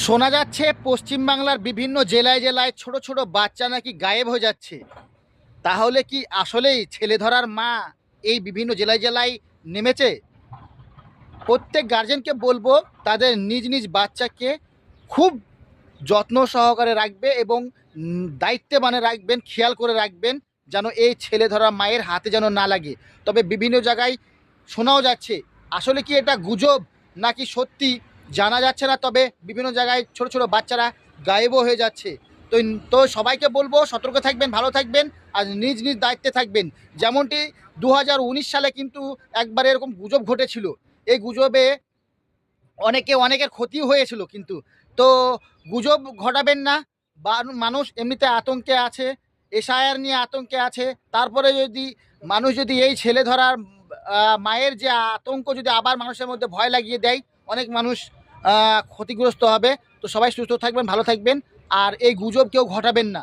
শোনা যাচ্ছে পশ্চিমবাংলার বিভিন্ন জেলায় জেলায় ছোট ছোট বাচ্চা নাকি গায়েব হয়ে যাচ্ছে। তাহলে কি আসলেই ছেলে ধরার মা এই বিভিন্ন জেলায় জেলায় নেমেছে? প্রত্যেক গার্জেনকে বলবো তাদের নিজ নিজ বাচ্চাকে খুব যত্ন সহকারে রাখবে এবং দায়িত্বে মানে রাখবেন, খেয়াল করে রাখবেন যেন এই ছেলে ধরা মায়ের হাতে যেন না লাগে। তবে বিভিন্ন জায়গায় শোনাও যাচ্ছে, আসলে কি এটা গুজব নাকি সত্যি জানা যাচ্ছে না। তবে বিভিন্ন জায়গায় ছোট ছোট বাচ্চারা গায়েবও হয়ে যাচ্ছে। তো তো সবাইকে বলবো সতর্ক থাকবেন, ভালো থাকবেন আর নিজ নিজ দায়িত্বে থাকবেন। যেমনটি 2019 সালে কিন্তু একবার এরকম গুজব ঘটেছিল। এই গুজবে অনেকের ক্ষতি হয়েছিল কিন্তু। তো গুজব ঘটাবেন না। বা মানুষ এমনিতে আতঙ্কে আছে, এসআইআর নিয়ে আতঙ্কে আছে। তারপরে যদি মানুষ যদি এই ছেলে ধরার মায়ের যে আতঙ্ক যদি আবার মানুষের মধ্যে ভয় লাগিয়ে দেয়, অনেক মানুষ ক্ষতিগ্রস্ত হবে। তো সবাই সুস্থ থাকবেন, ভালো থাকবেন আর এই গুজব কেউ ঘটাবেন না।